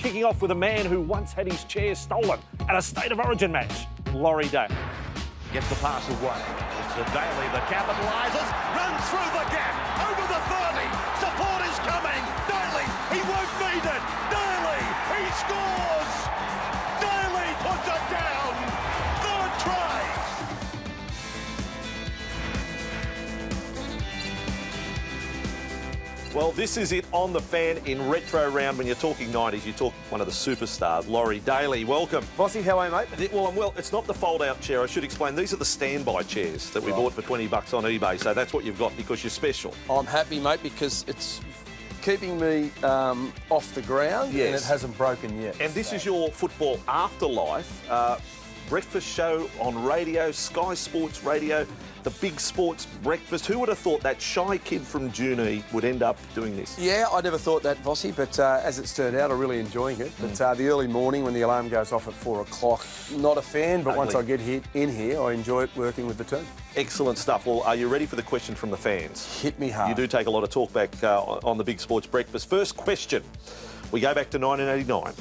Kicking off with a man who once had his chair stolen at a State of Origin match, Laurie Daley. Gets the pass away. It's a Daley that capitalises, runs through the gap, over the 30. Support is coming. Daley, he won't beat it. Daley, he scores. Daley puts it down. Third try. Well, this is it on the Fan in retro round. When you're talking 90s, you talk one of the superstars, Laurie Daley. Welcome. Vossy, how are you, mate? Well, it's not the fold-out chair. I should explain. These are the standby chairs that we bought for $20 on eBay. So that's what you've got because you're special. I'm happy, mate, because it's keeping me off the ground and it hasn't broken yet. And this is your football afterlife. Breakfast show on radio, Sky Sports Radio, the big sports breakfast. Who would have thought that shy kid from Junee would end up doing this? Yeah, I never thought that, Vossy, but as it's turned out, I'm really enjoying it. But the early morning when the alarm goes off at 4 o'clock, not a fan, but once I get in here, I enjoy it working with the team. Excellent stuff. Well, are you ready for the question from the fans? Hit me hard. You do take a lot of talk back on the big sports breakfast. First question. We go back to 1989.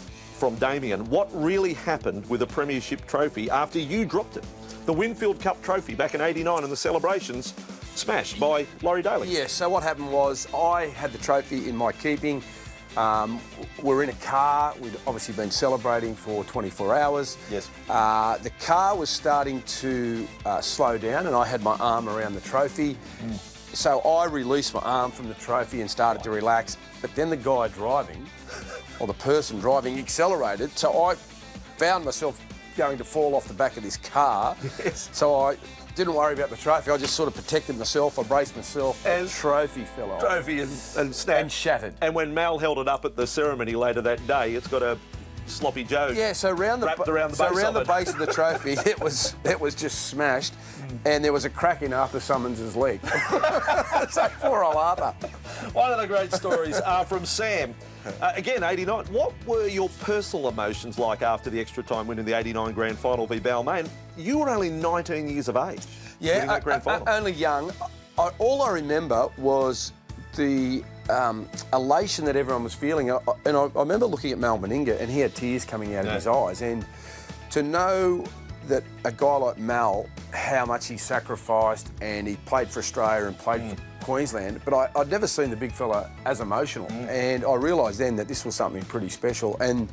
From Damien, what really happened with a premiership trophy after you dropped it? The Winfield Cup trophy back in '89 and the celebrations smashed by Laurie Daley. Yeah, so what happened was I had the trophy in my keeping. We're in a car. We'd obviously been celebrating for 24 hours. Yes. The car was starting to slow down and I had my arm around the trophy. So I released my arm from the trophy and started to relax. But then the guy driving, or the person driving, accelerated. So I found myself going to fall off the back of this car. Yes. So I didn't worry about the trophy. I just sort of protected myself. I braced myself. And the trophy fell off. Trophy and snapped. And shattered. And when Mal held it up at the ceremony later that day, it's got a sloppy Joe. Yeah, so around the base of the trophy, it was just smashed, and there was a crack in Arthur Summons's leg. So poor old Arthur. One of the great stories from Sam. Again, 89. What were your personal emotions like after the extra time winning the 89 grand final v Balmain? You were only 19 years of age. Yeah, that grand final. Only young. All I remember was the elation that everyone was feeling. And I remember looking at Mal Meninga and he had tears coming out of his eyes. And to know that a guy like Mal, how much he sacrificed, and he played for Australia and played for Queensland, but I'd never seen the big fella as emotional. And I realised then that this was something pretty special. And,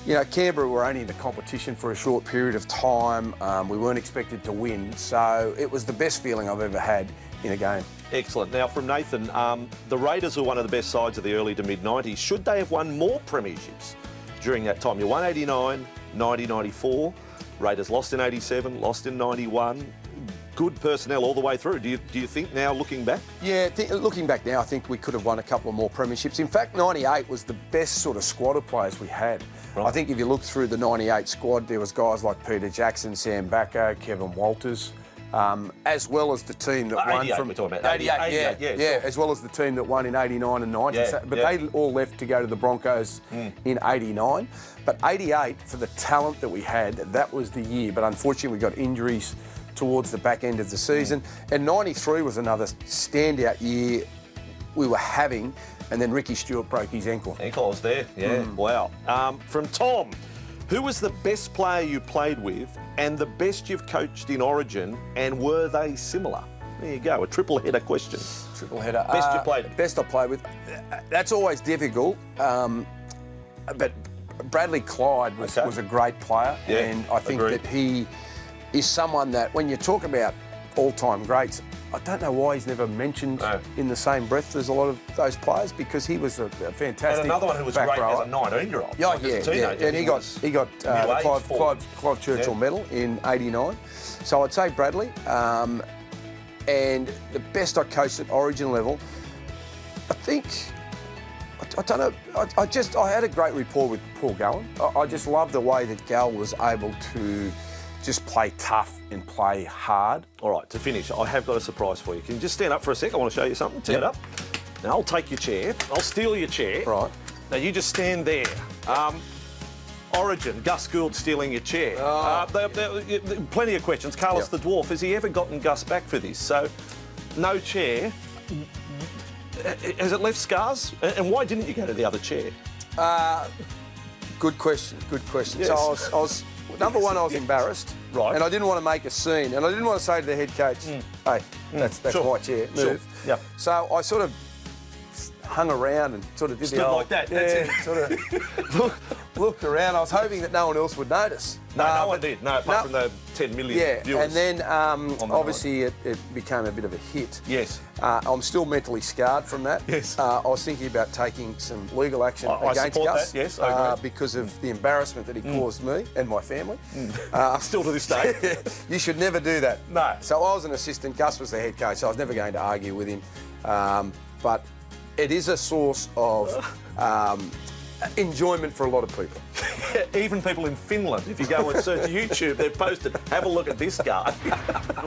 you know, Canberra were only in the competition for a short period of time. We weren't expected to win. So it was the best feeling I've ever had in a game. Excellent. Now, from Nathan, the Raiders were one of the best sides of the early to mid-90s. Should they have won more premierships during that time? You won 89, 90, 94. Raiders lost in 87, lost in 91. Good personnel all the way through. Do you think now, looking back? Yeah, looking back now, I think we could have won a couple of more premierships. In fact, 98 was the best sort of squad of players we had. Right. I think if you look through the 98 squad, there was guys like Peter Jackson, Sam Bacco, Kevin Walters, as well as the team that won from... we're talking about. 88, yeah, sure. As well as the team that won in 89 and 90. Yeah, but they all left to go to the Broncos in 89. But 88, for the talent that we had, that was the year. But unfortunately, we got injuries towards the back end of the season. And 93 was another standout year we were having. And then Ricky Stewart broke his ankle. Ankle was there, yeah. Wow. From Tom, who was the best player you played with and the best you've coached in Origin, and were they similar? There you go, a triple header question. Triple header. Best you played? Best I played with. That's always difficult. But Bradley Clyde was a great player, and I think that he is someone that, when you talk about all-time greats, I don't know why he's never mentioned in the same breath as a lot of those players, because he was a fantastic. And another one who was great as a 19-year-old. Yeah. And he got the Clive Churchill Medal in '89. So I'd say Bradley. And the best I coached at Origin level, I think. I don't know. I had a great rapport with Paul Gallen. I just love the way that Gal was able to just play tough and play hard. All right, to finish, I have got a surprise for you. Can you just stand up for a sec? I want to show you something. Stand up. Now, I'll take your chair. I'll steal your chair. Right. Now, you just stand there. Origin, Gus Gould stealing your chair. Plenty of questions. Carlos the Dwarf, has he ever gotten Gus back for this? So, no chair. Has it left scars? And why didn't you go to the other chair? Good question. Good question. Yes. So I was number one. I was embarrassed, Right. And I didn't want to make a scene, and I didn't want to say to the head coach, "Hey, that's Sure. my chair. Move." Sure. Yeah. So I sort of hung around and sort of did Stood the old, like that. Yeah, That's it. sort of looked around. I was hoping that no one else would notice. No, no one but- did. No, apart from the 10 million Yeah, viewers. and then the obviously it became a bit of a hit. Yes. I'm still mentally scarred from that. Yes. I was thinking about taking some legal action I against support Gus. that, yes, I agree. Because of the embarrassment that he caused me and my family. Still to this day. You should never do that. No. So I was an assistant. Gus was the head coach. So I was never going to argue with him. But it is a source of enjoyment for a lot of people. Even people in Finland, if you go and search YouTube, they've posted, have a look at this guy.